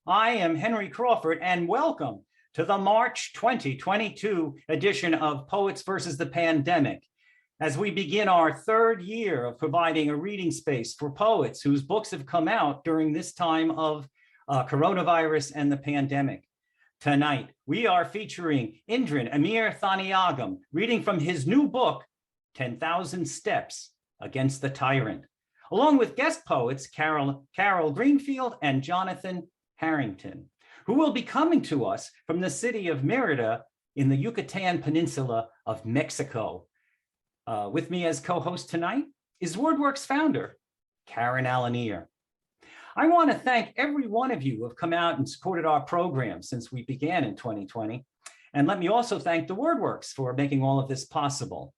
I am Henry Crawford, and welcome to the March 2022 edition of Poets versus the Pandemic, as we begin our third year of providing a reading space for poets whose books have come out during this time of coronavirus and the pandemic. Tonight, we are featuring Indran Amirthanayagam reading from his new book, 10,000 Steps Against the Tyrant, along with guest poets Carol Greenfield and Jonathan Harrington, who will be coming to us from the city of Mérida in the Yucatan Peninsula of Mexico. With me as co-host tonight is WordWorks founder, Karen Alanier. I want to thank every one of you who have come out and supported our program since we began in 2020. And let me also thank the WordWorks for making all of this possible.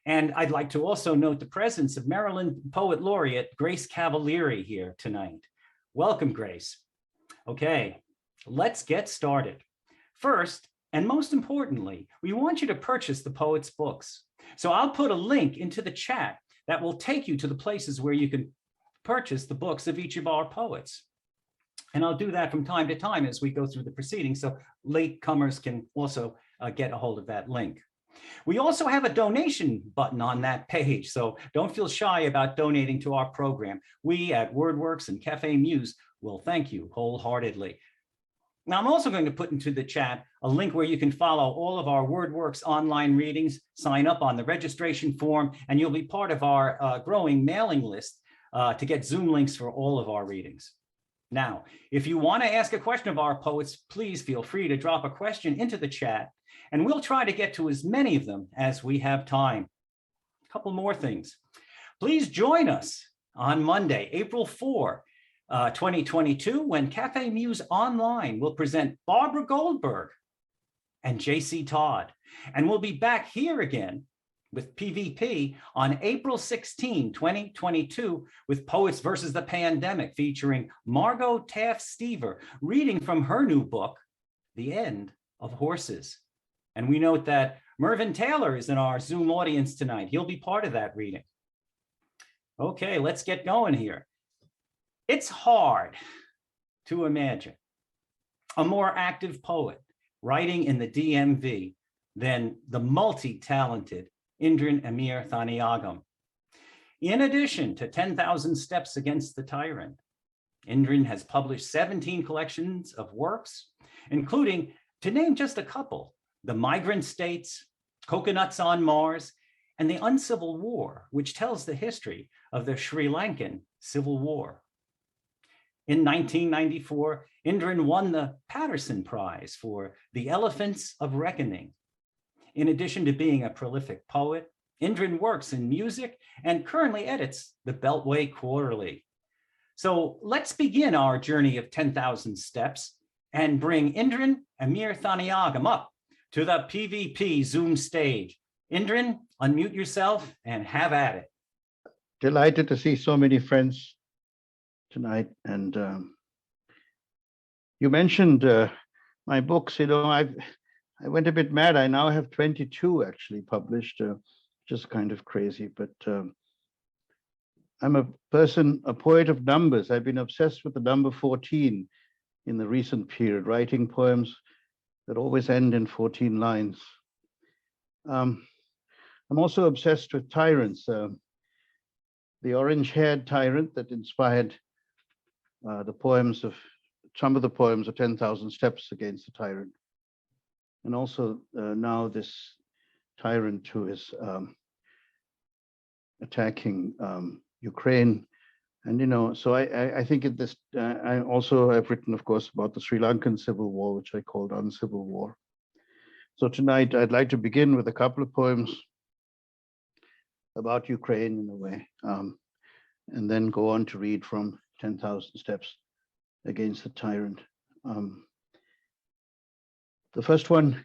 And I'd like to also note the presence of Maryland Poet Laureate Grace Cavalieri here tonight. Welcome, Grace. Okay, let's get started. First, and most importantly, we want you to purchase the poet's books. So I'll put a link into the chat that will take you to the places where you can purchase the books of each of our poets. And I'll do that from time to time as we go through the proceedings, so latecomers can also get a hold of that link. We also have a donation button on that page, so don't feel shy about donating to our program. We at WordWorks and Cafe Muse will thank you wholeheartedly. Now, I'm also going to put into the chat a link where you can follow all of our WordWorks online readings, sign up on the registration form, and you'll be part of our growing mailing list to get Zoom links for all of our readings. Now, if you want to ask a question of our poets, please feel free to drop a question into the chat, and we'll try to get to as many of them as we have time. A couple more things. Please join us on Monday, April 4, 2022, when Cafe Muse Online will present Barbara Goldberg and J.C. Todd. And we'll be back here again with PvP on April 16, 2022, with Poets versus the Pandemic, featuring Margot Taft-Stever, reading from her new book, The End of Horses. And we note that Mervyn Taylor is in our Zoom audience tonight. He'll be part of that reading. Okay, let's get going here. It's hard to imagine a more active poet writing in the DMV than the multi-talented Indran Amirthanayagam. In addition to 10,000 Steps Against the Tyrant, Indran has published 17 collections of works, including, to name just a couple, The Migrant States, Coconuts on Mars, and The Uncivil War, which tells the history of the Sri Lankan Civil War. In 1994, Indran won the Patterson Prize for The Elephants of Reckoning. In addition to being a prolific poet, Indran works in music and currently edits the Beltway Quarterly. So let's begin our journey of 10,000 steps and bring Indran Amirthanayagam up to the PvP Zoom stage. Indran, unmute yourself and have at it. Delighted to see so many friends tonight. And you mentioned my books. You know, I went a bit mad. I now have 22 actually published, just kind of crazy. But I'm a poet of numbers. I've been obsessed with the number 14 in the recent period, writing poems that always end in 14 lines. I'm also obsessed with tyrants. The orange-haired tyrant that inspired some of the poems of 10,000 Steps Against the Tyrant. And also now this tyrant who is attacking Ukraine. And, you know, so I think in this, I also have written, of course, about the Sri Lankan Civil War, which I called Uncivil War. So tonight I'd like to begin with a couple of poems about Ukraine in a way, and then go on to read from 10,000 Steps Against the Tyrant. The first one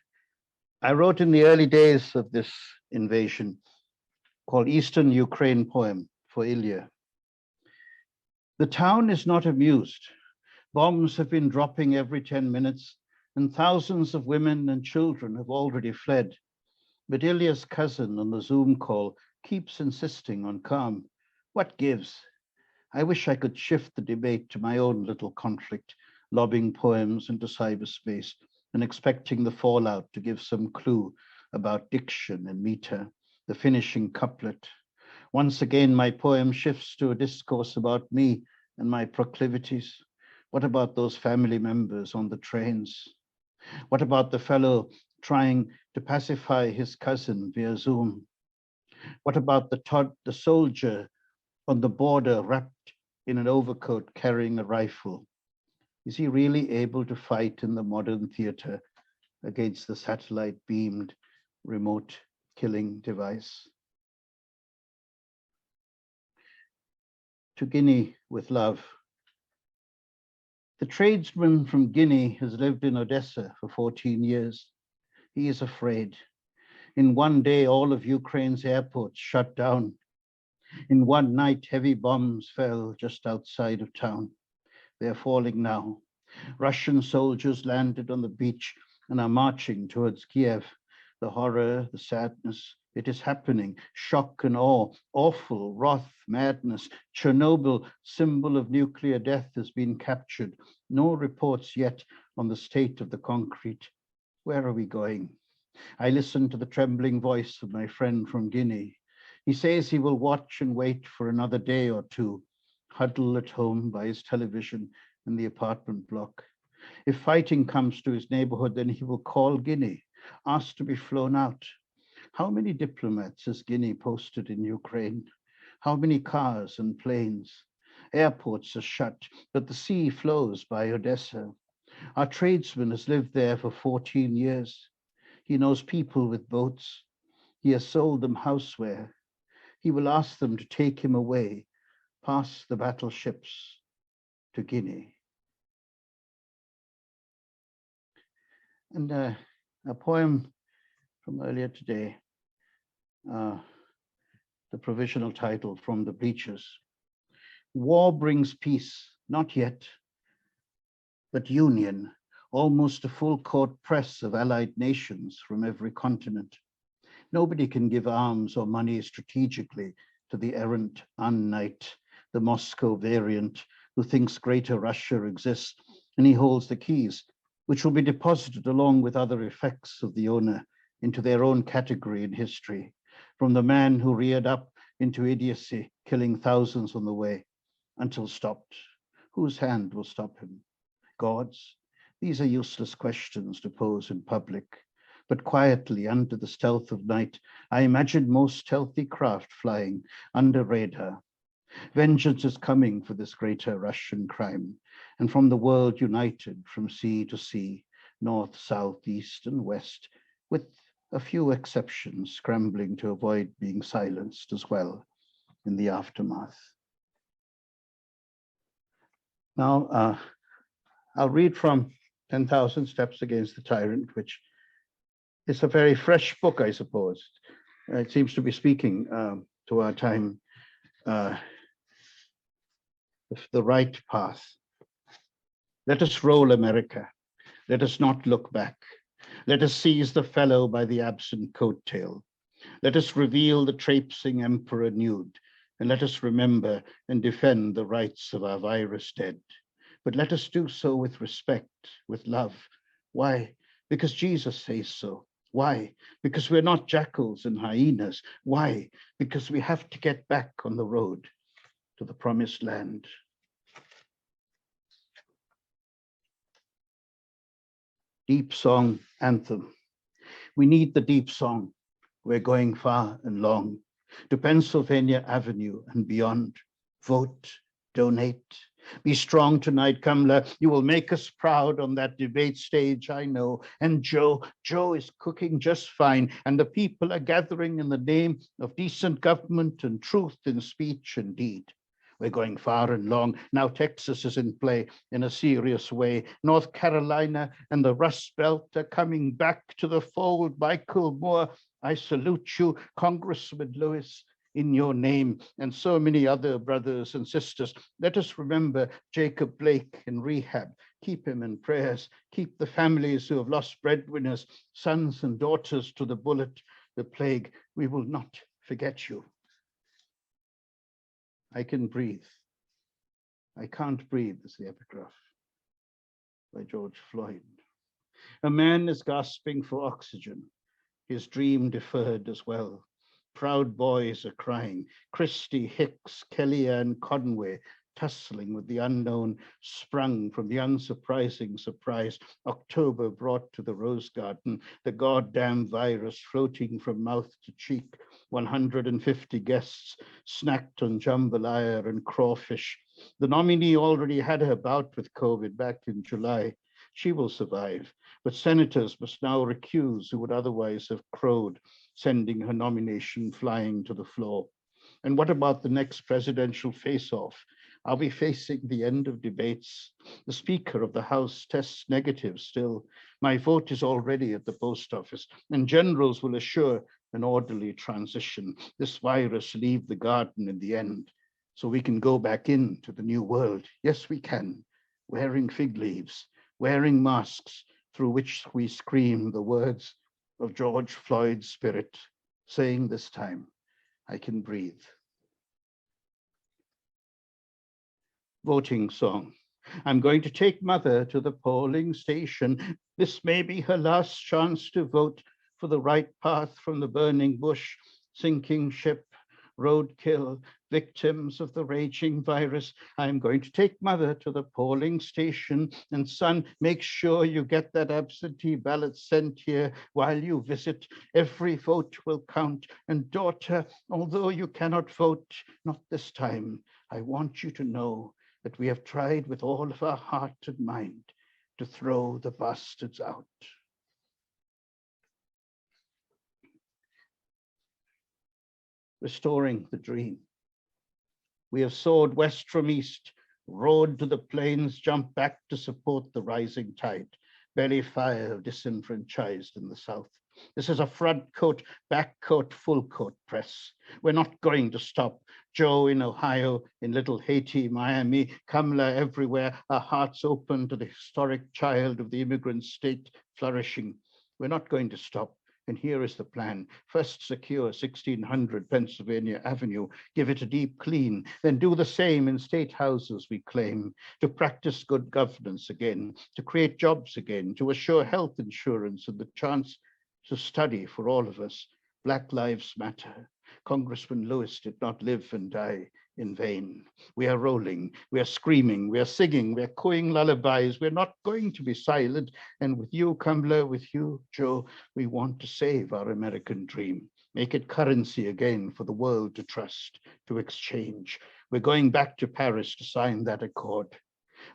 I wrote in the early days of this invasion, called Eastern Ukraine Poem for Ilya. The town is not amused. Bombs have been dropping every 10 minutes, and thousands of women and children have already fled. But Ilya's cousin on the Zoom call keeps insisting on calm. What gives? I wish I could shift the debate to my own little conflict. lobbing poems into cyberspace and expecting the fallout to give some clue about diction and meter, the finishing couplet. Once again, my poem shifts to a discourse about me and my proclivities. What about those family members on the trains? What about the fellow trying to pacify his cousin via Zoom? What about the soldier on the border wrapped in an overcoat carrying a rifle? Is he really able to fight in the modern theater against the satellite beamed remote killing device? To Guinea with love. The tradesman from Guinea has lived in Odessa for 14 years. He is afraid. In one day, all of Ukraine's airports shut down. In one night, heavy bombs fell just outside of town. They are falling now. Russian soldiers landed on the beach and are marching towards Kiev. The horror, the sadness, it is happening. Shock and awe, awful, wrath, madness. Chernobyl, symbol of nuclear death, has been captured. No reports yet on the state of the concrete. Where are we going? I listen to the trembling voice of my friend from Guinea. He says he will watch and wait for another day or two, huddle at home by his television in the apartment block. If fighting comes to his neighborhood, then he will call Guinea, ask to be flown out. How many diplomats has Guinea posted in Ukraine? How many cars and planes? Airports are shut, but the sea flows by Odessa. Our tradesman has lived there for 14 years. He knows people with boats. He has sold them houseware. He will ask them to take him away, past the battleships to Guinea. And a poem from earlier today, the provisional title, From the Bleachers. War brings peace, not yet, but union, almost a full court press of allied nations from every continent. Nobody can give arms or money strategically to the errant unknight, the Moscow variant, who thinks Greater Russia exists, and he holds the keys, which will be deposited along with other effects of the owner into their own category in history, from the man who reared up into idiocy, killing thousands on the way, until stopped. Whose hand will stop him? God's? These are useless questions to pose in public. But quietly, under the stealth of night, I imagine most stealthy craft flying under radar. Vengeance is coming for this greater Russian crime, and from the world united, from sea to sea, north, south, east, and west, with a few exceptions scrambling to avoid being silenced as well in the aftermath. Now, I'll read from 10,000 Steps Against the Tyrant, which is a very fresh book, I suppose. It seems to be speaking to our time, the right path. Let us roll America. Let us not look back. Let us seize the fellow by the absent coattail. Let us reveal the traipsing emperor nude, and let us remember and defend the rights of our virus dead. But let us do so with respect, with love. Why? Because Jesus says so. Why? Because we're not jackals and hyenas. Why? Because we have to get back on the road to the promised land. Deep song anthem. We need the deep song. We're going far and long to Pennsylvania Avenue and beyond. Vote, donate. Be strong tonight, Kamala. You will make us proud on that debate stage, I know. And Joe is cooking just fine. And the people are gathering in the name of decent government and truth in speech and deed. We're going far and long. Now Texas is in play in a serious way. North Carolina and the Rust Belt are coming back to the fold. Michael Moore, I salute you, Congressman Lewis, in your name, and so many other brothers and sisters. Let us remember Jacob Blake in rehab. Keep him in prayers. Keep the families who have lost breadwinners, sons and daughters to the bullet, the plague. We will not forget you. I can breathe. I can't breathe is the epigraph. by George Floyd. A man is gasping for oxygen, his dream deferred as well. Proud boys are crying. Christie, Hicks, Kellyanne Conway, tussling with the unknown, sprung from the unsurprising surprise October brought to the Rose Garden, the goddamn virus floating from mouth to cheek, 150 guests snacked on jambalaya and crawfish. The nominee already had her bout with COVID back in July. She will survive, but senators must now recuse who would otherwise have crowed, sending her nomination flying to the floor. And what about the next presidential face-off? Are we facing the end of debates? The Speaker of the House tests negative still. My vote is already at the post office, and generals will assure an orderly transition. This virus leave the garden in the end, so we can go back into the new world. Yes, we can, wearing fig leaves, wearing masks through which we scream the words of George Floyd's spirit, saying this time, I can breathe. Voting song. I'm going to take mother to the polling station. This may be her last chance to vote for the right path from the burning bush, sinking ship, roadkill, victims of the raging virus. I'm going to take mother to the polling station. And son, make sure you get that absentee ballot sent here while you visit. Every vote will count. And daughter, although you cannot vote, not this time, I want you to know that we have tried with all of our heart and mind to throw the bastards out. Restoring the dream. We have soared west from east, rode to the plains, jumped back to support the rising tide, belly fire of disenfranchised in the south. This is a front coat, back coat, full coat press. We're not going to stop. Joe in Ohio, in Little Haiti, Miami, Kamala everywhere, our hearts open to the historic child of the immigrant state flourishing. We're not going to stop. And here is the plan. First, secure 1600 Pennsylvania Avenue, give it a deep clean, then do the same in state houses, we claim, to practice good governance again, to create jobs again, to assure health insurance and the chance to study for all of us. Black Lives Matter. Congressman Lewis did not live and die in vain. We are rolling, we are screaming, we are singing, we are cooing lullabies. We're not going to be silent. And with you, Kamala, with you, Joe, we want to save our American dream, make it currency again for the world to trust, to exchange. We're going back to Paris to sign that accord.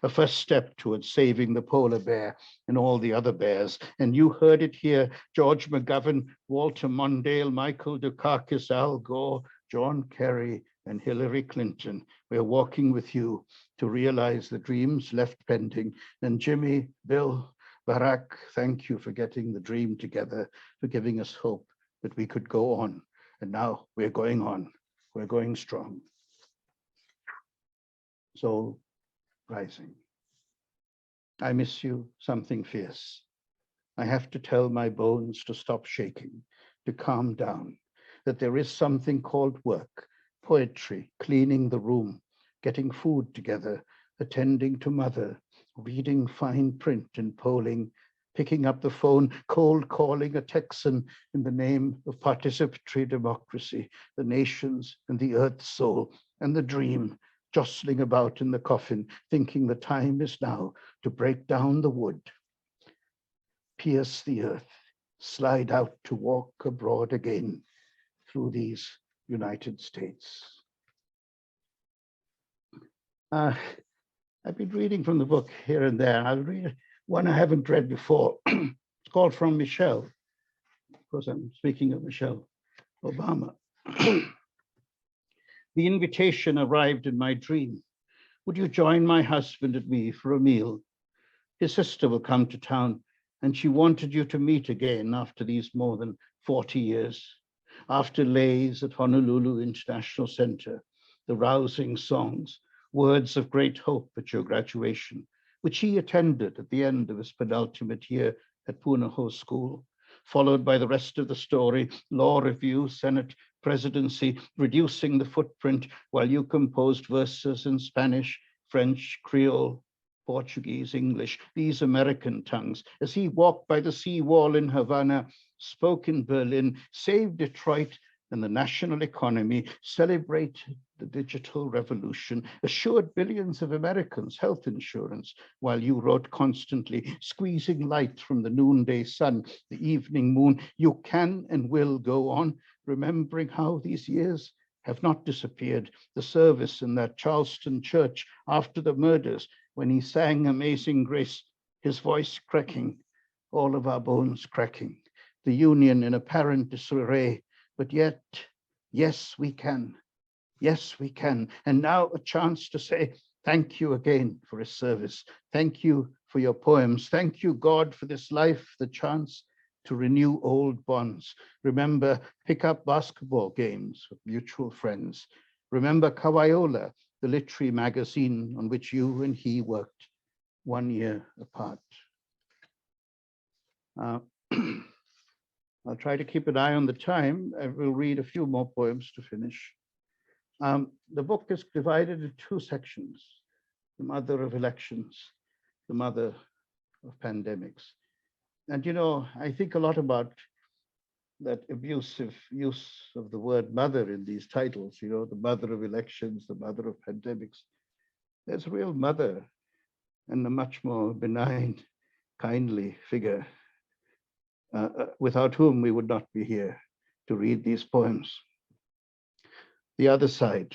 A first step towards saving the polar bear and all the other bears. And you heard it here, George McGovern, Walter Mondale, Michael Dukakis, Al Gore, John Kerry, and Hillary Clinton. We're walking with you to realize the dreams left pending. And Jimmy, Bill, Barack, thank you for getting the dream together, for giving us hope that we could go on. And now we're going on. We're going strong. So, rising. I miss you, something fierce. I have to tell my bones to stop shaking, to calm down, that there is something called work, poetry, cleaning the room, getting food together, attending to mother, reading fine print and polling, picking up the phone, cold calling a Texan in the name of participatory democracy, the nations and the earth's soul and the dream, jostling about in the coffin, thinking the time is now to break down the wood, pierce the earth, slide out to walk abroad again through these United States. I've been reading from the book here and there. I'll read one I haven't read before. It's called From Michelle. Of course, I'm speaking of Michelle Obama. The invitation arrived in my dream. Would you join my husband and me for a meal? His sister will come to town, and she wanted you to meet again after these more than 40 years. After lays at Honolulu International Center, the rousing songs, words of great hope at your graduation, which he attended at the end of his penultimate year at Punahou School, followed by the rest of the story, law review, Senate presidency, reducing the footprint while you composed verses in Spanish, French, Creole, Portuguese, English, these American tongues, as he walked by the seawall in Havana, spoke in Berlin, saved Detroit and the national economy, celebrated the digital revolution, assured billions of Americans health insurance, while you wrote constantly, squeezing light from the noonday sun, the evening moon. You can and will go on, remembering how these years have not disappeared. The service in that Charleston church after the murders, when he sang Amazing Grace, his voice cracking, all of our bones cracking, the Union in apparent disarray, but yet, yes, we can. Yes, we can. And now a chance to say thank you again for his service. Thank you for your poems. Thank you, God, for this life, the chance to renew old bonds. Remember pick-up basketball games with mutual friends. Remember Kawaiola, the literary magazine on which you and he worked 1 year apart. I'll try to keep an eye on the time. I will read a few more poems to finish. The book is divided into 2 sections: the mother of elections, the mother of pandemics. And, you know, I think a lot about that abusive use of the word mother in these titles, you know, the mother of elections, the mother of pandemics. There's a real mother and a much more benign, kindly figure without whom we would not be here to read these poems. The other side.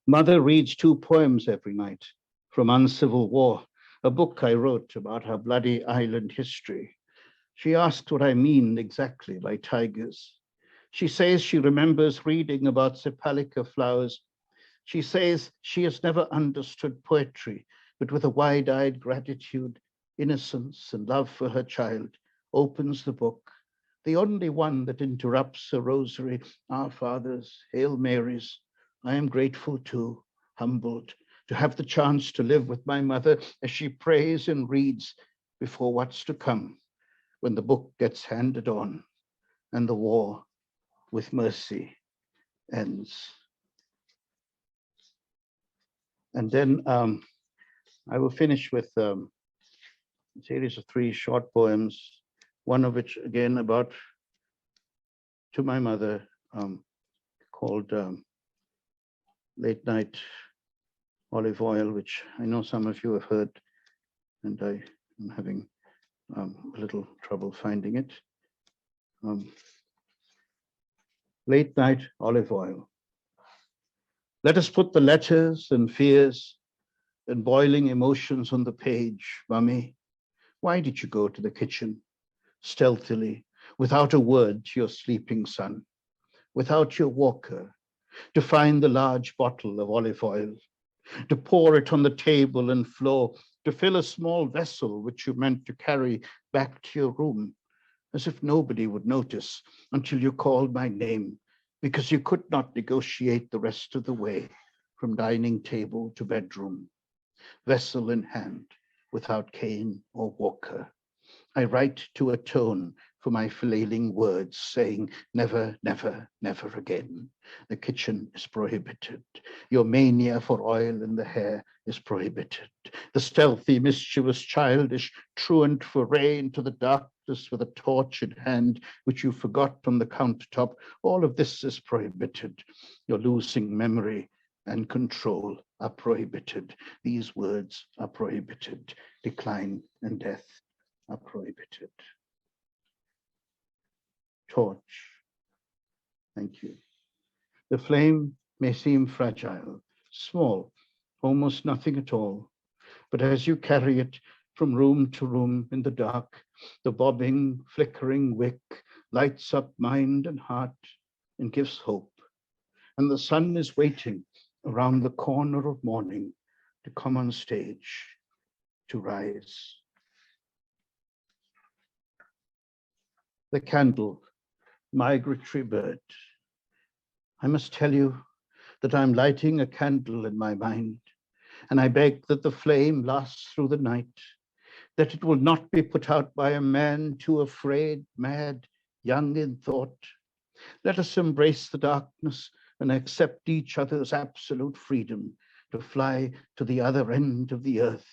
Mother reads 2 poems every night from Uncivil War, a book I wrote about her bloody island history. She asks what I mean exactly by tigers. She says she remembers reading about Sepalica flowers. She says she has never understood poetry, but with a wide-eyed gratitude, innocence, and love for her child, opens the book, the only one that interrupts a rosary, Our Fathers, Hail Marys. I am grateful too, humbled, to have the chance to live with my mother as she prays and reads before what's to come, when the book gets handed on and the war with mercy ends. And then I will finish with a series of 3 short poems, one of which again about to my mother, called Late Night Olive Oil, which I know some of you have heard, and I am having a little trouble finding it. Late Night Olive Oil. Let us put the letters and fears and boiling emotions on the page, Mummy. Why did you go to the kitchen, stealthily, without a word to your sleeping son, without your walker, to find the large bottle of olive oil, to pour it on the table and floor, to fill a small vessel which you meant to carry back to your room, as if nobody would notice until you called my name, because you could not negotiate the rest of the way from dining table to bedroom, vessel in hand, without cane or walker. I write to atone for my flailing words, saying, never, never, never again. The kitchen is prohibited. Your mania for oil in the hair is prohibited. The stealthy, mischievous, childish, truant foray into the darkness with a torch in hand, which you forgot on the countertop, all of this is prohibited. Your losing memory and control are prohibited. These words are prohibited. Decline and death are prohibited. Torch. Thank you. The flame may seem fragile, small, almost nothing at all, but as you carry it from room to room in the dark, the bobbing, flickering wick lights up mind and heart and gives hope. And the sun is waiting around the corner of morning to come on stage, to rise. The candle, migratory bird. I must tell you that I'm lighting a candle in my mind, and I beg that the flame lasts through the night, that it will not be put out by a man too afraid, mad, young in thought. Let us embrace the darkness and accept each other's absolute freedom to fly to the other end of the earth,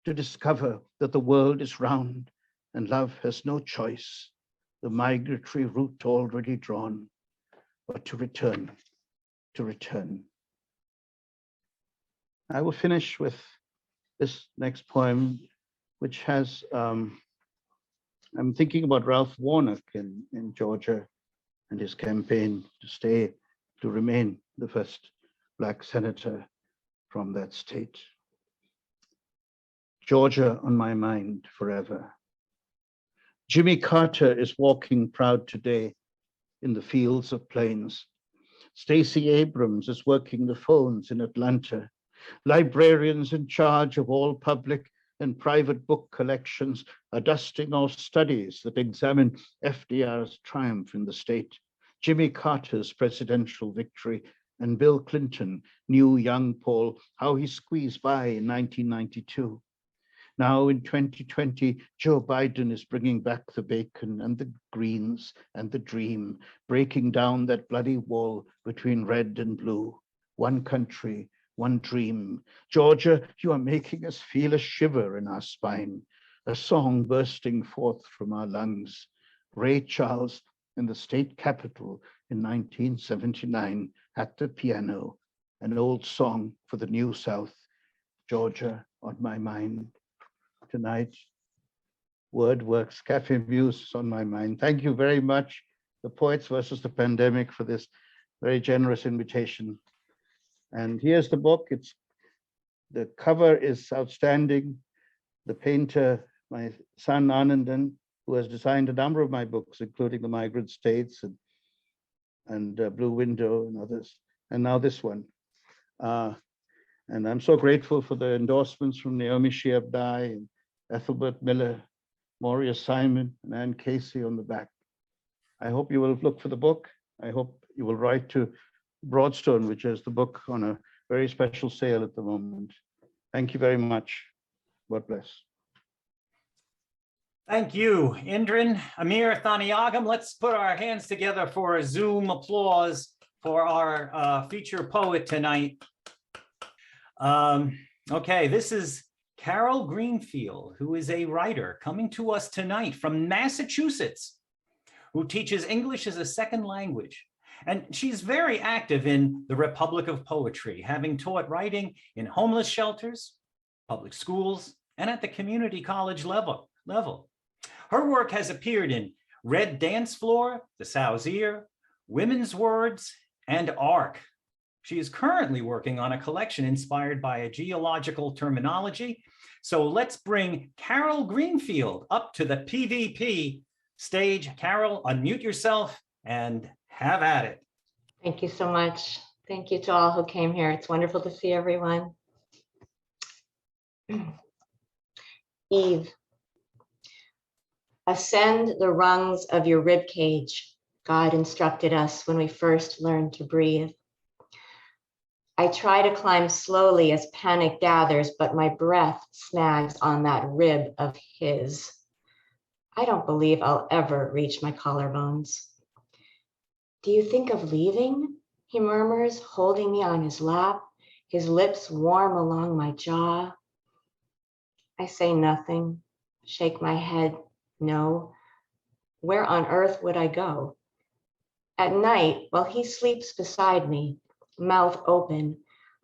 to discover that the world is round and love has no choice, the migratory route already drawn, but to return, to return. I will finish with this next poem, which has, I'm thinking about Ralph Warnock in Georgia and his campaign to remain the first Black senator from that state. Georgia on my mind forever. Jimmy Carter is walking proud today in the fields of plains. Stacey Abrams is working the phones in Atlanta. Librarians in charge of all public and private book collections are dusting off studies that examine FDR's triumph in the state, Jimmy Carter's presidential victory, and Bill Clinton knew young Paul how he squeezed by in 1992. Now in 2020, Joe Biden is bringing back the bacon and the greens and the dream, breaking down that bloody wall between red and blue. One country, one dream. Georgia, you are making us feel a shiver in our spine, a song bursting forth from our lungs. Ray Charles in the state capitol in 1979 at the piano, an old song for the New South. Georgia on my mind. Tonight, WordWorks Cafe Muse on my mind. Thank you very much, the Poets versus the Pandemic, for this very generous invitation. And here's the book. The cover is outstanding. The painter, my son Anandan, who has designed a number of my books, including The Migrant States and Blue Window and others, and now this one. And I'm so grateful for the endorsements from Naomi Sheab Dye and Ethelbert Miller, Moria Simon, and Ann Casey on the back. I hope you will look for the book. I hope you will write to Broadstone, which is the book on a very special sale at the moment. Thank you very much. God bless. Thank you, Indran. Amirthanayagam, let's put our hands together for a Zoom applause for our feature poet tonight. Okay, this is Carol Greenfield, who is a writer coming to us tonight from Massachusetts, who teaches English as a second language. And she's very active in the Republic of Poetry, having taught writing in homeless shelters, public schools, and at the community college level. Her work has appeared in Red Dance Floor, The Sow's Ear, Women's Words, and ARC. She is currently working on a collection inspired by a geological terminology. So let's bring Carol Greenfield up to the PVP stage. Carol, unmute yourself and have at it. Thank you so much. Thank you to all who came here. It's wonderful to see everyone. Eve. Ascend the rungs of your rib cage, God instructed us when we first learned to breathe. I try to climb slowly as panic gathers, but my breath snags on that rib of his. I don't believe I'll ever reach my collarbones. Do you think of leaving? He murmurs, holding me on his lap, his lips warm along my jaw. I say nothing, shake my head, no. Where on earth would I go? At night, while he sleeps beside me, mouth open,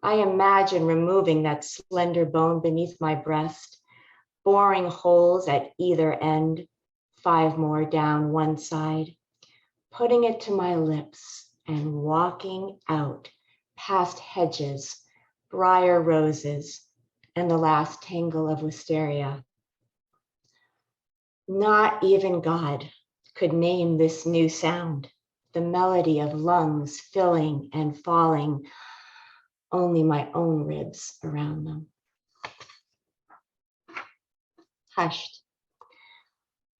I imagine removing that slender bone beneath my breast, boring holes at either end, 5 more down one side, putting it to my lips and walking out past hedges, briar roses, and the last tangle of wisteria. Not even God could name this new sound, the melody of lungs filling and falling, only my own ribs around them. Hushed.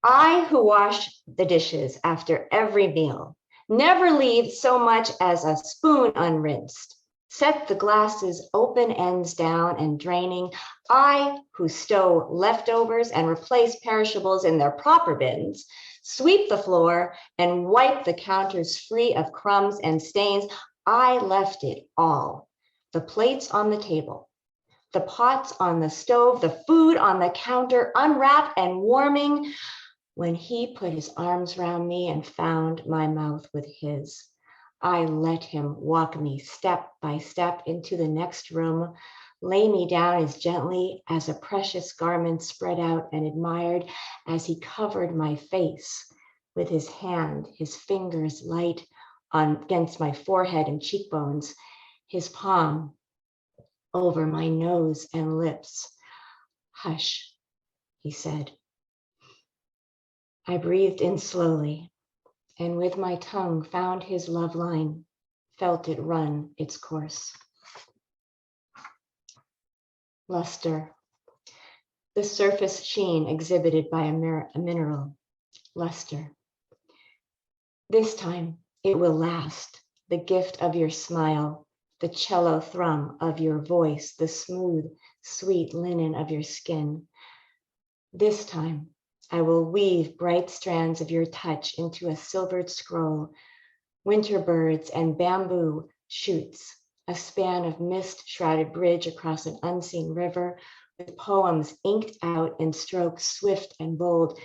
I who wash the dishes after every meal, never leave so much as a spoon unrinsed, set the glasses open ends down and draining. I who stow leftovers and replace perishables in their proper bins, sweep the floor and wipe the counters free of crumbs and stains. I left it all the plates on the table, the pots on the stove, the food on the counter, unwrapped and warming, when he put his arms around me and found my mouth with his. I let him walk me step by step into the next room, lay me down as gently as a precious garment spread out, and admired as he covered my face with his hand, his fingers light against my forehead and cheekbones, his palm over my nose and lips. Hush, he said. I breathed in slowly, and with my tongue found his love line, felt it run its course. Luster, the surface sheen exhibited by a mineral. Luster. This time it will last, the gift of your smile, the cello thrum of your voice, the smooth, sweet linen of your skin. This time I will weave bright strands of your touch into a silvered scroll, winter birds and bamboo shoots, a span of mist-shrouded bridge across an unseen river with poems inked out in strokes swift and bold,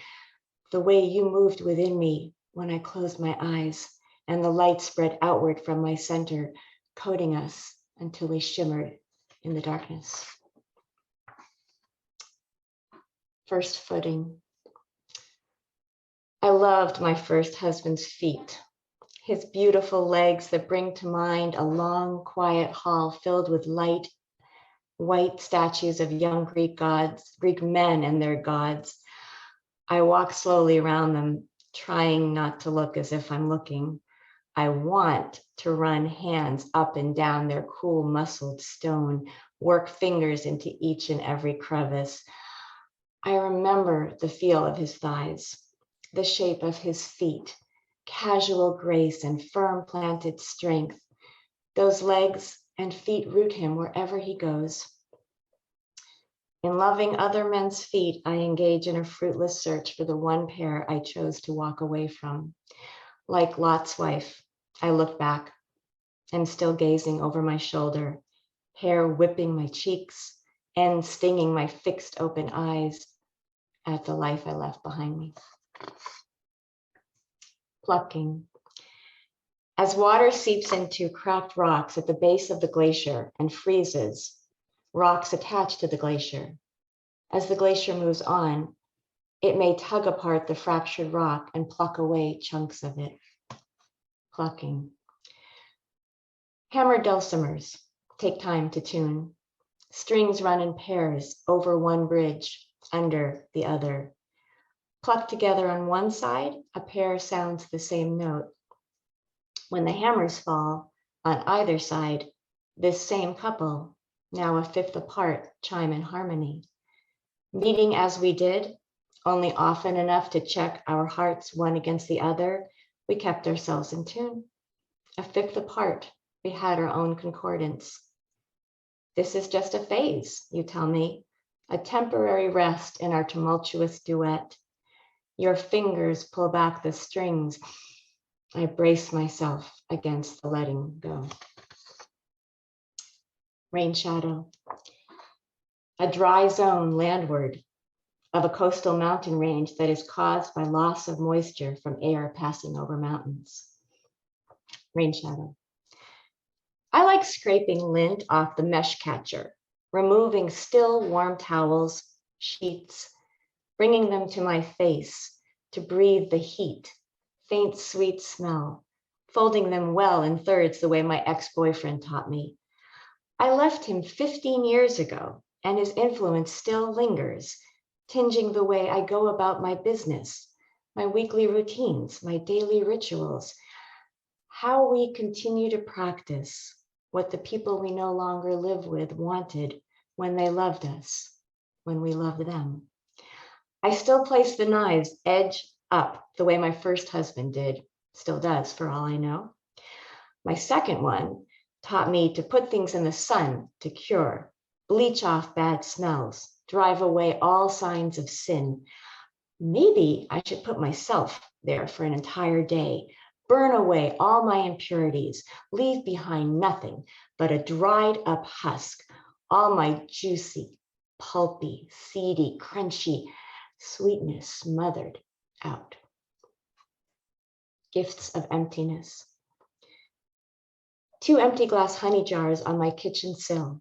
the way you moved within me when I closed my eyes and the light spread outward from my center, coating us until we shimmered in the darkness. First footing. I loved my first husband's feet, his beautiful legs that bring to mind a long, quiet hall filled with light, white statues of young Greek gods, Greek men and their gods. I walk slowly around them, trying not to look as if I'm looking. I want to run hands up and down their cool, muscled stone, work fingers into each and every crevice. I remember the feel of his thighs, the shape of his feet, casual grace and firm planted strength. Those legs and feet root him wherever he goes. In loving other men's feet, I engage in a fruitless search for the one pair I chose to walk away from. Like Lot's wife, I look back and still gazing over my shoulder, hair whipping my cheeks and stinging my fixed open eyes at the life I left behind me. Plucking. As water seeps into cracked rocks at the base of the glacier and freezes, rocks attach to the glacier. As the glacier moves on, it may tug apart the fractured rock and pluck away chunks of it. Plucking. Hammered dulcimers take time to tune. Strings run in pairs over one bridge, under the other. Plucked together on one side, a pair sounds the same note. When the hammers fall on either side, this same couple, now a fifth apart, chime in harmony. Meeting as we did, only often enough to check our hearts one against the other, we kept ourselves in tune. A fifth apart, we had our own concordance. This is just a phase, you tell me, a temporary rest in our tumultuous duet. Your fingers pull back the strings. I brace myself against the letting go. Rain shadow. A dry zone landward of a coastal mountain range that is caused by loss of moisture from air passing over mountains. Rain shadow. I like scraping lint off the mesh catcher, removing still warm towels, sheets, bringing them to my face to breathe the heat, faint sweet smell, folding them well in thirds the way my ex-boyfriend taught me. I left him 15 years ago, and his influence still lingers, tinging the way I go about my business, my weekly routines, my daily rituals, how we continue to practice what the people we no longer live with wanted when they loved us, when we loved them. I still place the knives edge up the way my first husband did, still does for all I know. My second one taught me to put things in the sun to cure, bleach off bad smells, drive away all signs of sin. Maybe I should put myself there for an entire day, burn away all my impurities, leave behind nothing but a dried up husk, all my juicy, pulpy, seedy, crunchy sweetness smothered out. Gifts of emptiness. 2 empty glass honey jars on my kitchen sill.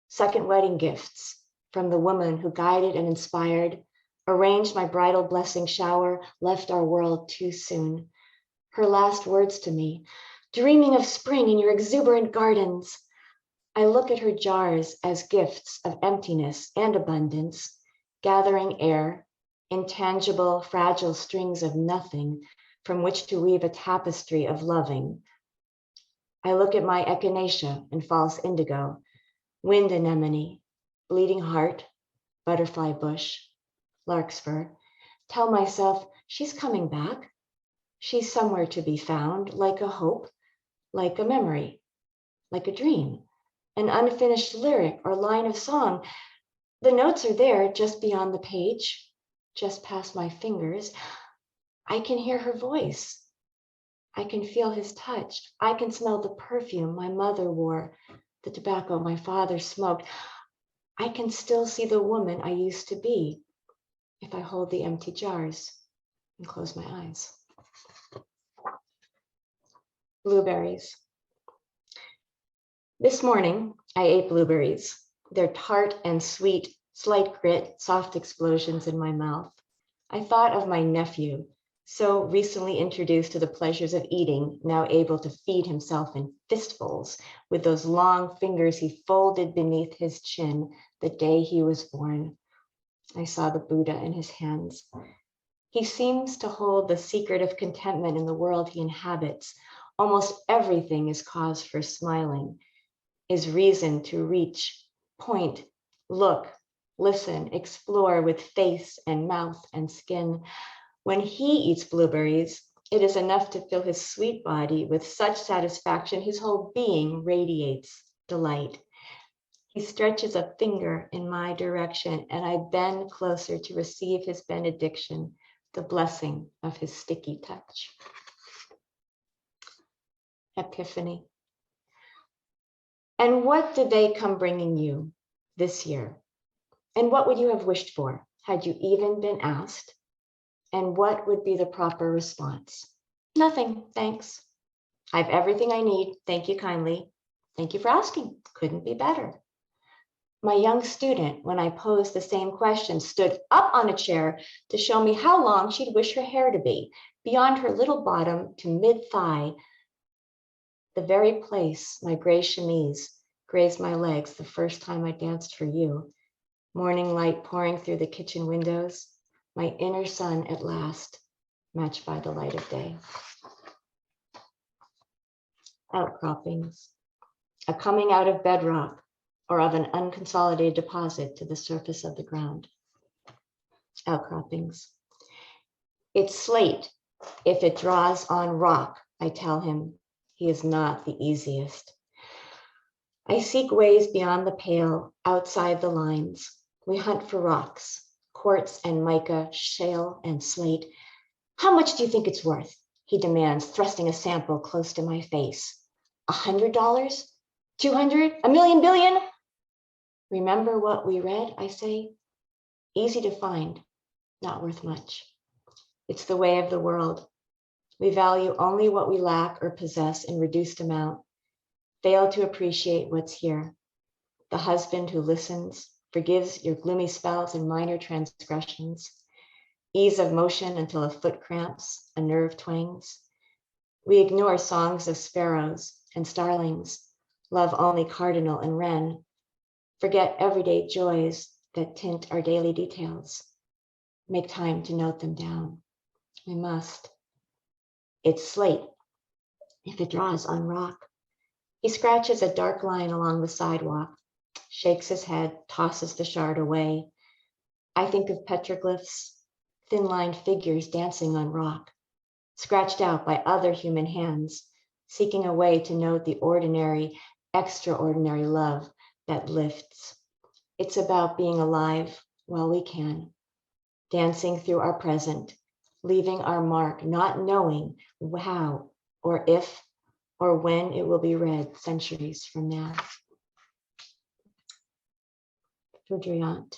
Second wedding gifts from the woman who guided and inspired, arranged my bridal blessing shower, left our world too soon. Her last words to me, dreaming of spring in your exuberant gardens. I look at her jars as gifts of emptiness and abundance, gathering air, intangible, fragile strings of nothing from which to weave a tapestry of loving. I look at my echinacea and false indigo, wind anemone, bleeding heart, butterfly bush, larkspur, tell myself she's coming back. She's somewhere to be found, like a hope, like a memory, like a dream, an unfinished lyric or line of song. The notes are there just beyond the page, just past my fingers. I can hear her voice. I can feel his touch. I can smell the perfume my mother wore, the tobacco my father smoked. I can still see the woman I used to be if I hold the empty jars and close my eyes. Blueberries. This morning, I ate blueberries. They're tart and sweet, slight grit, soft explosions in my mouth. I thought of my nephew, so recently introduced to the pleasures of eating, now able to feed himself in fistfuls with those long fingers he folded beneath his chin the day he was born. I saw the Buddha in his hands. He seems to hold the secret of contentment in the world he inhabits. Almost everything is cause for smiling, is reason to reach, point, look, listen, explore with face and mouth and skin. When he eats blueberries, it is enough to fill his sweet body with such satisfaction, his whole being radiates delight. He stretches a finger in my direction, and I bend closer to receive his benediction, the blessing of his sticky touch. Epiphany. And what did they come bringing you this year? And what would you have wished for had you even been asked? And what would be the proper response? Nothing, thanks. I have everything I need. Thank you kindly. Thank you for asking. Couldn't be better. My young student, when I posed the same question, stood up on a chair to show me how long she'd wish her hair to be, beyond her little bottom to mid-thigh, the very place my gray chemise grazed my legs the first time I danced for you. Morning light pouring through the kitchen windows, my inner sun at last, matched by the light of day. Outcroppings, a coming out of bedrock or of an unconsolidated deposit to the surface of the ground. Outcroppings. It's slate if it draws on rock, I tell him. He is not the easiest. I seek ways beyond the pale, outside the lines. We hunt for rocks, quartz and mica, shale and slate. How much do you think it's worth? He demands, thrusting a sample close to my face. $100? $200? $1 million billion? Remember what we read, I say? Easy to find, not worth much. It's the way of the world. We value only what we lack or possess in reduced amount, fail to appreciate what's here. The husband who listens, forgives your gloomy spells and minor transgressions, ease of motion until a foot cramps, a nerve twangs. We ignore songs of sparrows and starlings, love only cardinal and wren, forget everyday joys that tint our daily details. Make time to note them down. We must. It's slate if it draws on rock. He scratches a dark line along the sidewalk, shakes his head, tosses the shard away. I think of petroglyphs, thin-lined figures dancing on rock, scratched out by other human hands, seeking a way to note the ordinary, extraordinary love that lifts. It's about being alive while we can, dancing through our present, leaving our mark, not knowing how or if or when it will be read centuries from now. Rudryant.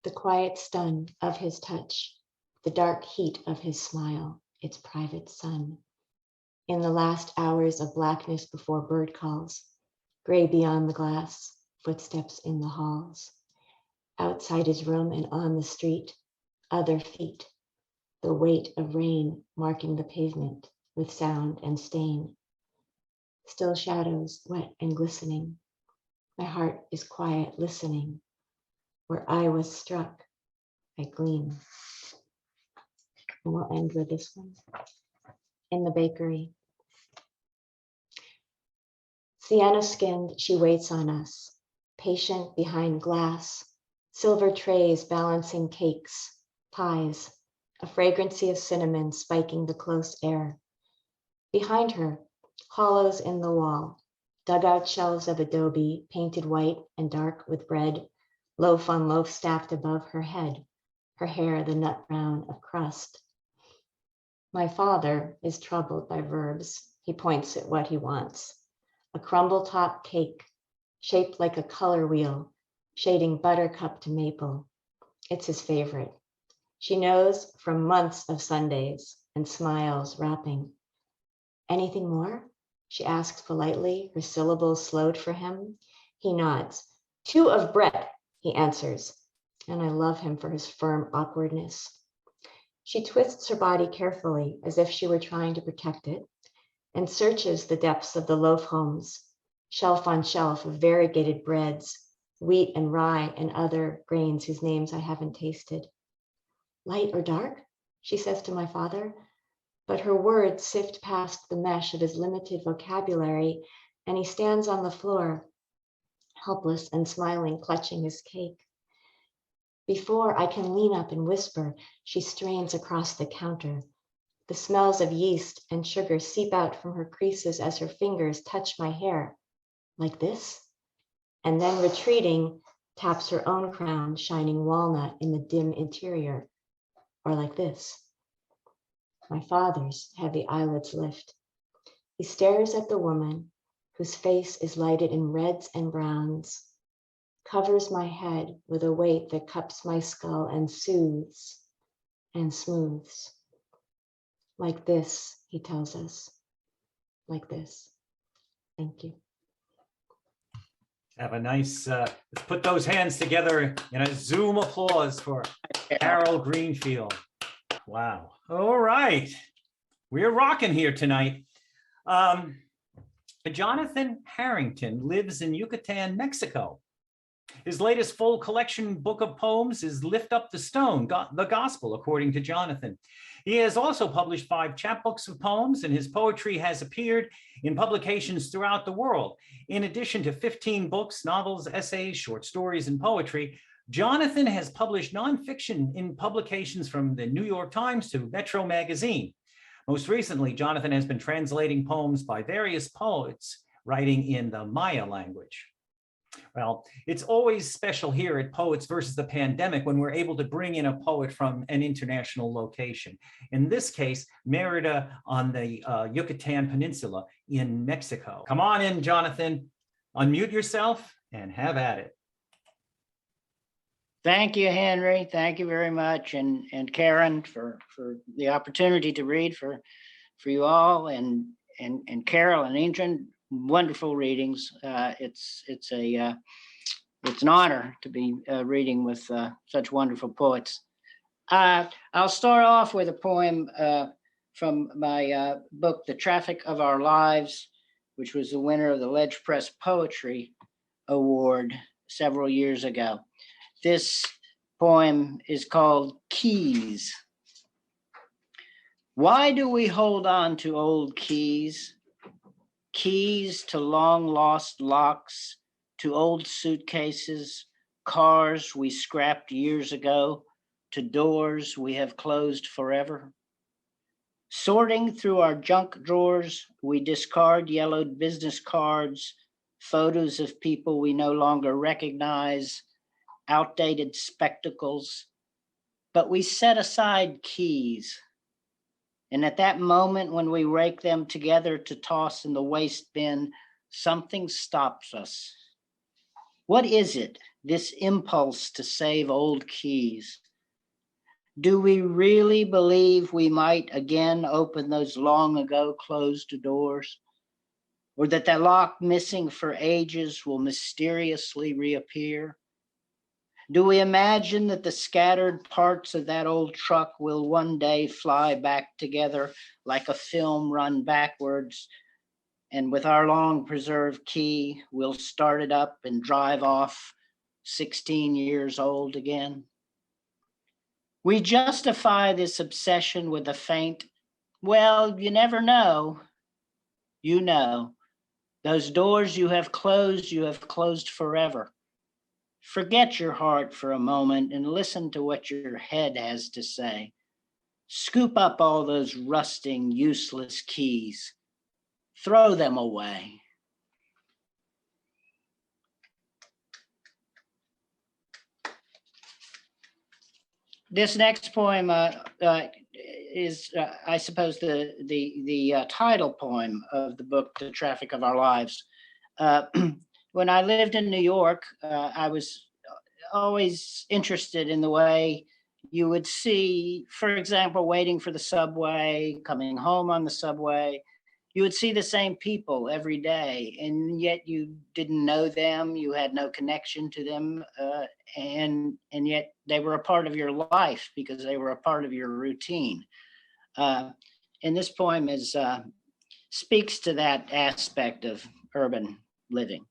The quiet stun of his touch, the dark heat of his smile, its private sun. In the last hours of blackness before bird calls, gray beyond the glass, footsteps in the halls. Outside his room and on the street, other feet, the weight of rain marking the pavement with sound and stain. Still shadows, wet and glistening. My heart is quiet, listening. Where I was struck, I gleam. And we'll end with this one. In the bakery. Sienna skinned, she waits on us, patient behind glass, silver trays balancing cakes, pies, a fragrancy of cinnamon spiking the close air. Behind her, hollows in the wall, dugout shelves of adobe painted white and dark with bread, loaf on loaf stacked above her head, her hair the nut brown of crust. My father is troubled by verbs. He points at what he wants. A crumble top cake, shaped like a color wheel, shading buttercup to maple. It's his favorite. She knows from months of Sundays and smiles wrapping. Anything more? She asks politely, her syllables slowed for him. He nods. 2 of bread, he answers, and I love him for his firm awkwardness. She twists her body carefully as if she were trying to protect it, and searches the depths of the loaf homes, shelf on shelf of variegated breads, wheat and rye and other grains whose names I haven't tasted. Light or dark? She says to my father, but her words sift past the mesh of his limited vocabulary, and he stands on the floor, helpless and smiling, clutching his cake. Before I can lean up and whisper, she strains across the counter. The smells of yeast and sugar seep out from her creases as her fingers touch my hair, like this, and then retreating, taps her own crown, shining walnut in the dim interior, or like this. My father's heavy eyelids lift. He stares at the woman whose face is lighted in reds and browns, covers my head with a weight that cups my skull and soothes and smooths. Like this, he tells us, like this. Thank you. Have a nice, let's put those hands together in a Zoom applause for Carol Greenfield. Wow. All right. We're rocking here tonight. Jonathan Harrington lives in Yucatan, Mexico. His latest full collection book of poems is Lift Up the Stone, the Gospel, according to Jonathan. He has also published 5 chapbooks of poems, and his poetry has appeared in publications throughout the world. In addition to 15 books, novels, essays, short stories, and poetry, Jonathan has published nonfiction in publications from the New York Times to Metro Magazine. Most recently, Jonathan has been translating poems by various poets writing in the Maya language. Well, it's always special here at Poets versus the Pandemic when we're able to bring in a poet from an international location. In this case, Merida on the Yucatan Peninsula in Mexico. Come on in, Jonathan. Unmute yourself and have at it. Thank you, Henry. Thank you very much. And Karen for the opportunity to read for you all, and Carol and Indran, wonderful readings. It's an honor to be reading with such wonderful poets. I'll start off with a poem from my book, The Traffic of Our Lives, which was the winner of the Ledge Press Poetry Award several years ago. This poem is called Keys. Why do we hold on to old keys? Keys to long lost locks, to old suitcases, cars we scrapped years ago, to doors we have closed forever. Sorting through our junk drawers, we discard yellowed business cards, photos of people we no longer recognize, outdated spectacles, but we set aside keys. And at that moment when we rake them together to toss in the waste bin, something stops us. What is it, this impulse to save old keys? Do we really believe we might again open those long ago closed doors? Or that the lock missing for ages will mysteriously reappear? Do we imagine that the scattered parts of that old truck will one day fly back together like a film run backwards, and with our long preserved key, we'll start it up and drive off 16 years old again? We justify this obsession with a faint, well, you never know. You know, those doors you have closed forever. Forget your heart for a moment and listen to what your head has to say. Scoop up all those rusting, useless keys. Throw them away. This next poem is, I suppose, the title poem of the book, The Traffic of Our Lives. When I lived in New York, I was always interested in the way you would see, for example, waiting for the subway, coming home on the subway, you would see the same people every day, and yet you didn't know them, you had no connection to them, and yet they were a part of your life because they were a part of your routine. And this poem speaks to that aspect of urban living.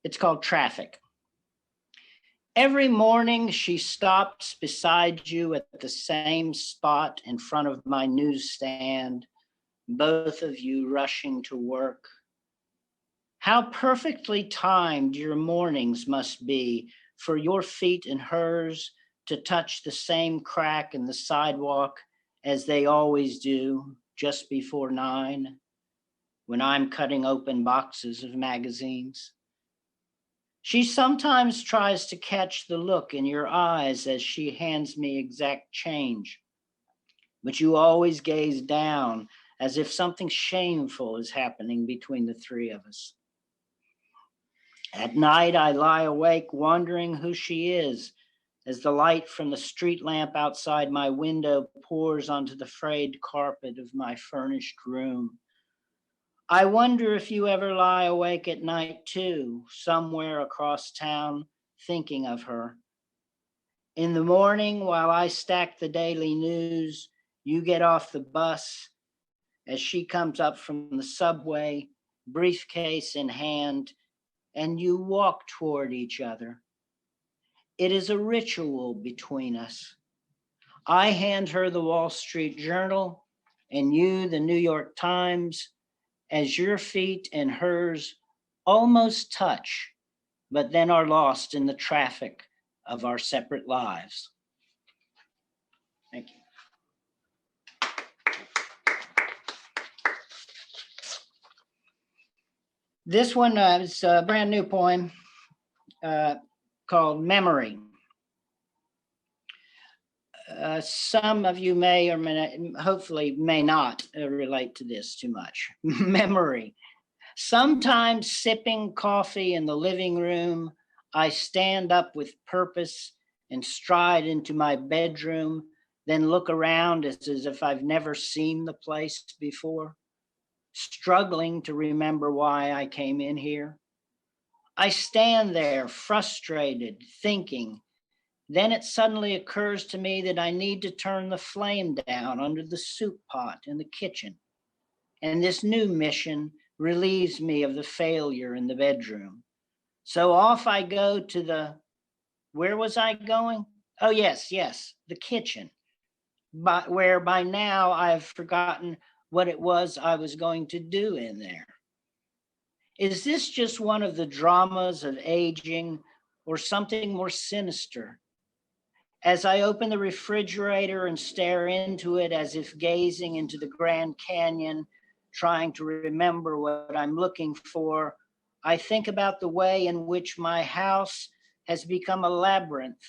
It's called Traffic. Every morning she stops beside you at the same spot in front of my newsstand, both of you rushing to work. How perfectly timed your mornings must be for your feet and hers to touch the same crack in the sidewalk as they always do just before 9, when I'm cutting open boxes of magazines. She sometimes tries to catch the look in your eyes as she hands me exact change, but you always gaze down as if something shameful is happening between the three of us. At night, I lie awake wondering who she is as the light from the street lamp outside my window pours onto the frayed carpet of my furnished room. I wonder if you ever lie awake at night too, somewhere across town, thinking of her. In the morning, while I stack the daily news, you get off the bus as she comes up from the subway, briefcase in hand, and you walk toward each other. It is a ritual between us. I hand her the Wall Street Journal and you the New York Times as your feet and hers almost touch, but then are lost in the traffic of our separate lives. Thank you. This one is a brand new poem called Memory. Some of you may or may not, hopefully may not relate to this too much. Memory. Sometimes sipping coffee in the living room, I stand up with purpose and stride into my bedroom, then look around as if I've never seen the place before, struggling to remember why I came in here. I stand there frustrated, thinking. Then it suddenly occurs to me that I need to turn the flame down under the soup pot in the kitchen. And this new mission relieves me of the failure in the bedroom. So off I go to where was I going? Oh, yes, the kitchen. But where by now I've forgotten what it was I was going to do in there. Is this just one of the dramas of aging or something more sinister? As I open the refrigerator and stare into it as if gazing into the Grand Canyon, trying to remember what I'm looking for, I think about the way in which my house has become a labyrinth,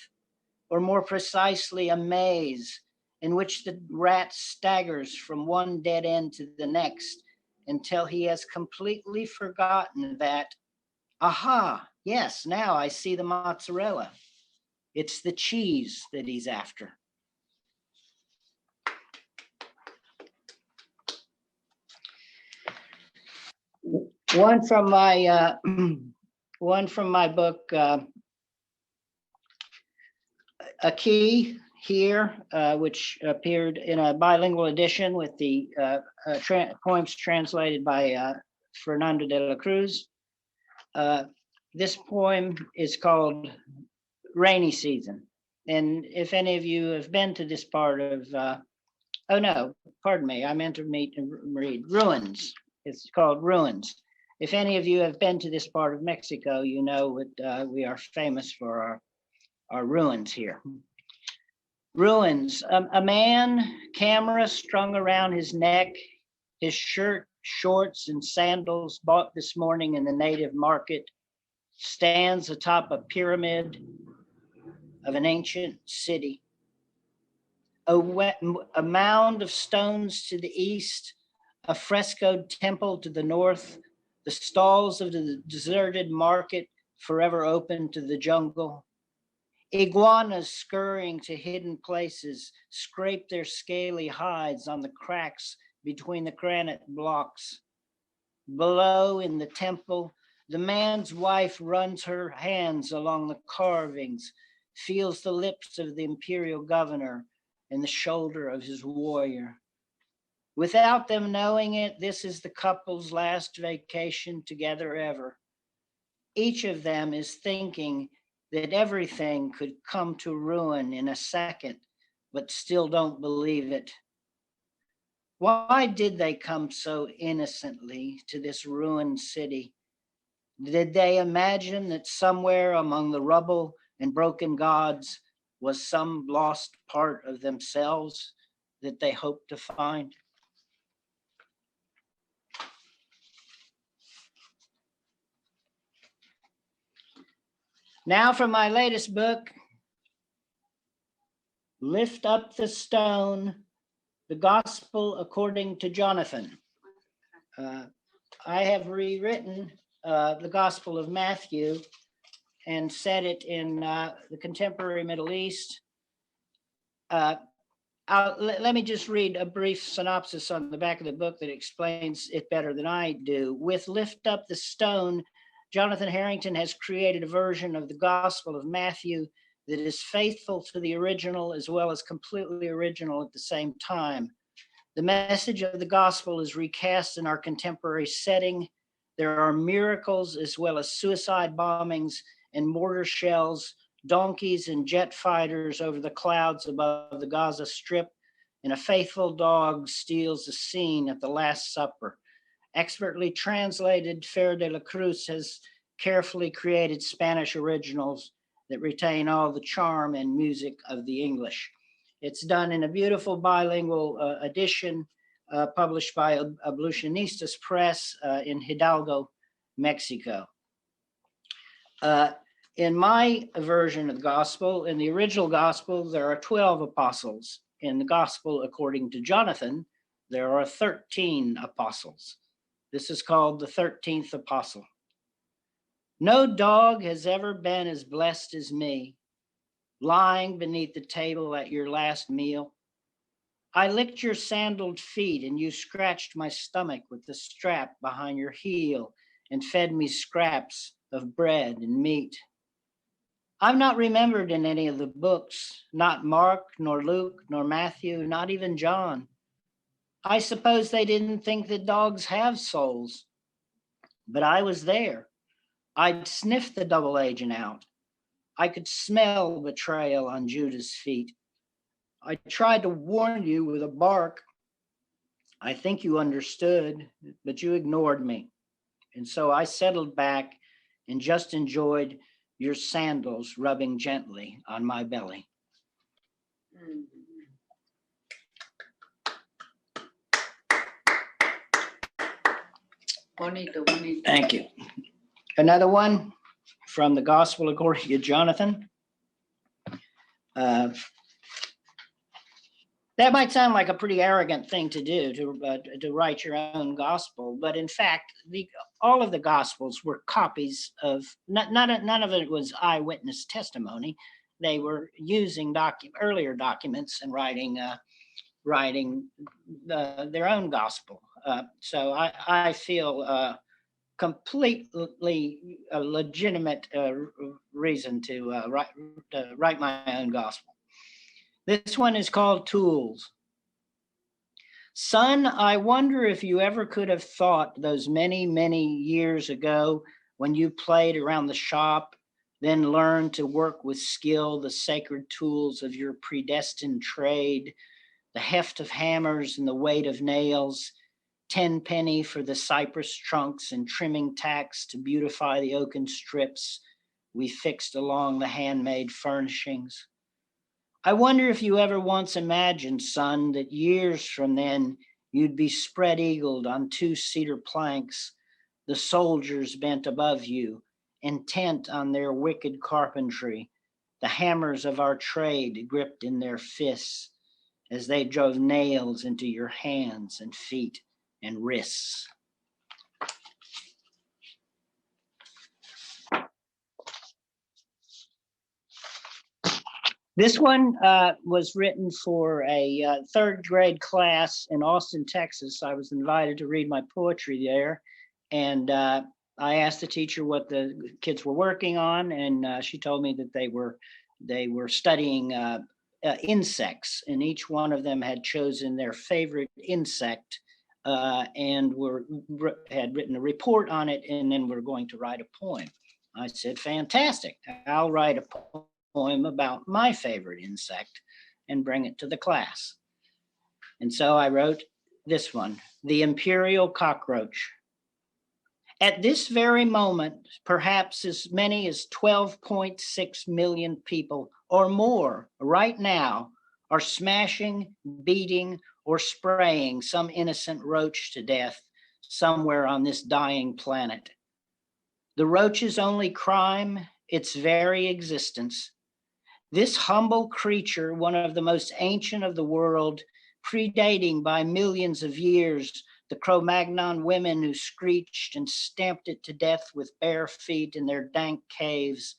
or more precisely, a maze, in which the rat staggers from one dead end to the next until he has completely forgotten that, aha, yes, now I see the mozzarella. It's the cheese that he's after. One from my book, A Key Here, which appeared in a bilingual edition with the poems translated by Fernando de la Cruz. This poem is called Rainy Season. And if any of you have been to this part of, oh no, pardon me, I meant to read Ruins. It's called Ruins. If any of you have been to this part of Mexico, you know that we are famous for our ruins here. Ruins, a man, camera strung around his neck, his shirt, shorts, and sandals bought this morning in the native market, stands atop a pyramid of an ancient city. A mound of stones to the east, a frescoed temple to the north, the stalls of the deserted market forever open to the jungle. Iguanas scurrying to hidden places scrape their scaly hides on the cracks between the granite blocks. Below in the temple, the man's wife runs her hands along the carvings, feels the lips of the imperial governor and the shoulder of his warrior. Without them knowing it, this is the couple's last vacation together ever. Each of them is thinking that everything could come to ruin in a second, but still don't believe it. Why did they come so innocently to this ruined city? Did they imagine that somewhere among the rubble and broken gods was some lost part of themselves that they hoped to find? Now for my latest book, Lift Up the Stone, the Gospel According to Jonathan. I have rewritten the Gospel of Matthew and set it in the contemporary Middle East. Let me just read a brief synopsis on the back of the book that explains it better than I do. With Lift Up the Stone, Jonathan Harrington has created a version of the Gospel of Matthew that is faithful to the original as well as completely original at the same time. The message of the gospel is recast in our contemporary setting. There are miracles as well as suicide bombings and mortar shells, donkeys and jet fighters over the clouds above the Gaza Strip, and a faithful dog steals the scene at the Last Supper. Expertly translated, Fer de la Cruz has carefully created Spanish originals that retain all the charm and music of the English. It's done in a beautiful bilingual edition published by Ablucionistas Press in Hidalgo, Mexico. In my version of the gospel, in the original gospel, there are 12 apostles. In the gospel according to Jonathan, there are 13 apostles. This is called the 13th apostle. No dog has ever been as blessed as me, lying beneath the table at your last meal. I licked your sandaled feet and you scratched my stomach with the strap behind your heel and fed me scraps of bread and meat. I'm not remembered in any of the books, not Mark, nor Luke, nor Matthew, not even John. I suppose they didn't think that dogs have souls, but I was there. I'd sniffed the double agent out. I could smell betrayal on Judas' feet. I tried to warn you with a bark. I think you understood, but you ignored me. And so I settled back and just enjoyed your sandals rubbing gently on my belly. Bonito, bonito. Thank you. Another one from the Gospel according to Jonathan. That might sound like a pretty arrogant thing to do, to write your own gospel, but in fact, all of the gospels were copies of, none of it was eyewitness testimony. They were using earlier documents and writing their own gospel. So I feel completely a legitimate reason to write my own gospel. This one is called Tools. Son, I wonder if you ever could have thought those many, many years ago when you played around the shop, then learned to work with skill the sacred tools of your predestined trade, the heft of hammers and the weight of nails, 10 penny for the cypress trunks and trimming tacks to beautify the oaken strips we fixed along the handmade furnishings. I wonder if you ever once imagined, son, that years from then you'd be spread-eagled on 2 cedar planks, the soldiers bent above you, intent on their wicked carpentry, the hammers of our trade gripped in their fists as they drove nails into your hands and feet and wrists. This one was written for a 3rd grade class in Austin, Texas. I was invited to read my poetry there. And I asked the teacher what the kids were working on. And she told me that they were studying insects. And each one of them had chosen their favorite insect and had written a report on it. And then we're going to write a poem. I said, fantastic. I'll write a poem about my favorite insect and bring it to the class. And so I wrote this one, The Imperial Cockroach. At this very moment, perhaps as many as 12.6 million people or more right now are smashing, beating, or spraying some innocent roach to death somewhere on this dying planet. The roach's only crime, its very existence. This humble creature, one of the most ancient of the world, predating by millions of years the Cro-Magnon women who screeched and stamped it to death with bare feet in their dank caves.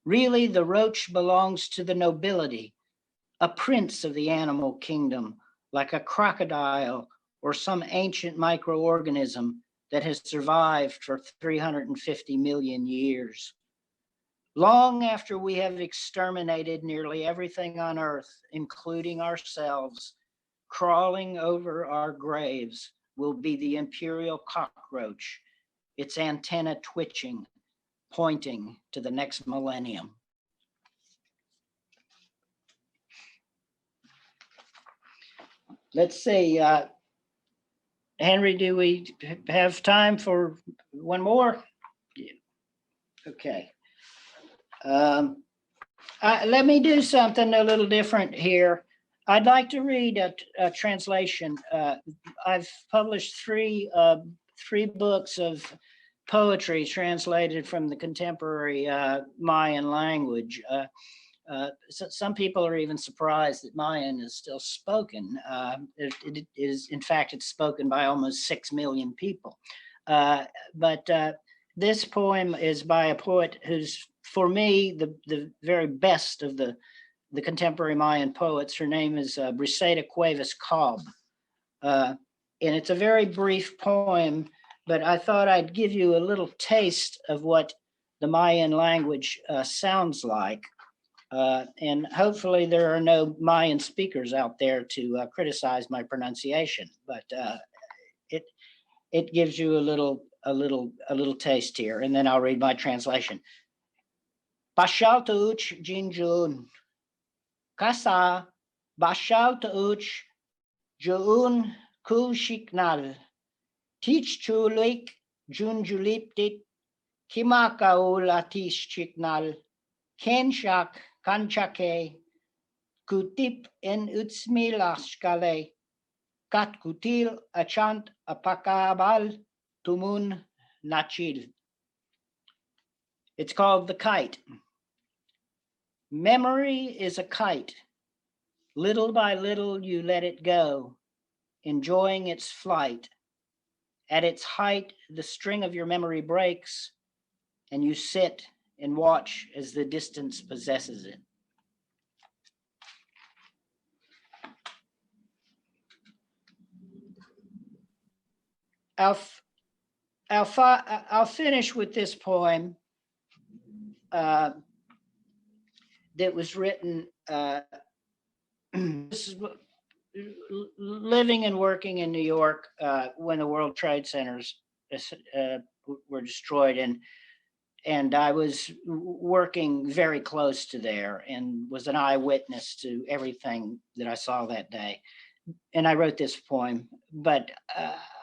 Really, the roach belongs to the nobility, a prince of the animal kingdom, like a crocodile or some ancient microorganism that has survived for 350 million years. Long after we have exterminated nearly everything on Earth, including ourselves, crawling over our graves will be the imperial cockroach, its antenna twitching, pointing to the next millennium. Let's see, Henry, do we have time for one more? Yeah. Okay. Let me do something a little different here. I'd like to read a translation. I've published three books of poetry translated from the contemporary Mayan language. So some people are even surprised that Mayan is still spoken. It is, in fact, it's spoken by almost 6 million people. But this poem is by a poet who's, for me, the very best of the contemporary Mayan poets. Her name is Briseida Cuevas Cobb. And it's a very brief poem, but I thought I'd give you a little taste of what the Mayan language sounds like. And hopefully there are no Mayan speakers out there to criticize my pronunciation, but it gives you a little taste here, and then I'll read my translation. Bashal Tauch Jinjun Kasa Bashal Tauch Jun Kushiknal Teach Chulik Junjuliptit Kimakaul Atish Chiknal Kenshak Kanchake Kutip en Utsmilashkale Kat Kutil Achant Apakabal Tumun Nachil. It's called The Kite. Memory is a kite. Little by little, you let it go, enjoying its flight. At its height, the string of your memory breaks, and you sit and watch as the distance possesses it. I'll finish with this poem that was written. This is living and working in New York when the World Trade Centers were destroyed, and I was working very close to there and was an eyewitness to everything that I saw that day. And I wrote this poem, but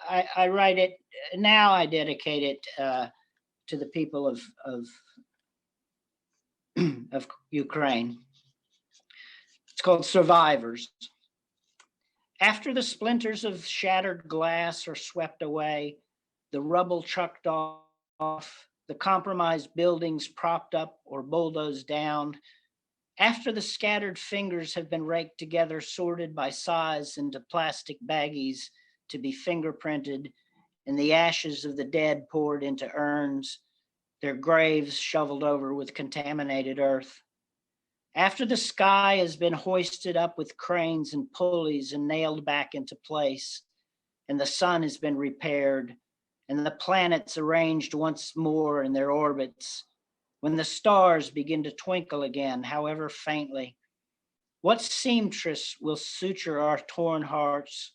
I write it now. I dedicate it to the people of Ukraine. It's called Survivors. After the splinters of shattered glass are swept away, the rubble chucked off, the compromised buildings propped up or bulldozed down, after the scattered fingers have been raked together, sorted by size into plastic baggies to be fingerprinted, and the ashes of the dead poured into urns, their graves shoveled over with contaminated earth. After the sky has been hoisted up with cranes and pulleys and nailed back into place, and the sun has been repaired, and the planets arranged once more in their orbits, when the stars begin to twinkle again, however faintly, what seamstress will suture our torn hearts?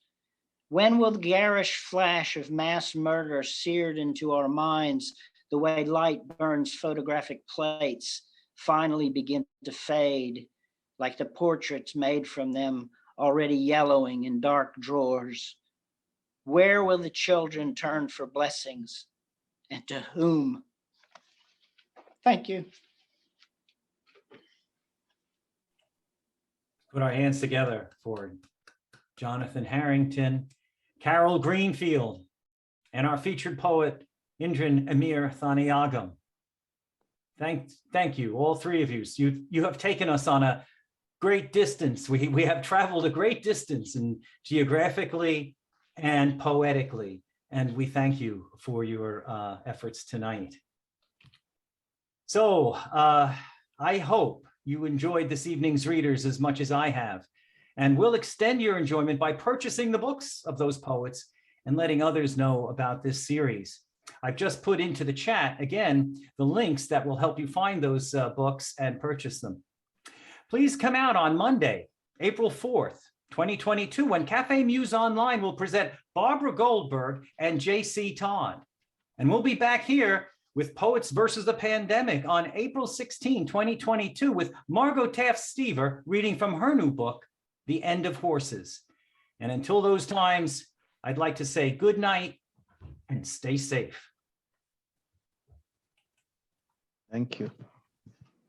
When will the garish flash of mass murder seared into our minds the way light burns photographic plates finally begin to fade, like the portraits made from them already yellowing in dark drawers? Where will the children turn for blessings, and to whom? Thank you. Put our hands together for Jonathan Harrington, Carol Greenfield, and our featured poet, Indran Amirthanayagam. Thank you, all three of you. You have taken us on a great distance. We have traveled a great distance, and geographically and poetically, and we thank you for your efforts tonight. So I hope you enjoyed this evening's readers as much as I have, and we'll extend your enjoyment by purchasing the books of those poets and letting others know about this series. I've just put into the chat, again, the links that will help you find those books and purchase them. Please come out on Monday, April 4th, 2022, when Cafe Muse Online will present Barbara Goldberg and J.C. Todd. And we'll be back here with Poets versus the Pandemic on April 16, 2022, with Margot Taft-Stever reading from her new book, The End of Horses. And until those times, I'd like to say good night and stay safe. Thank you.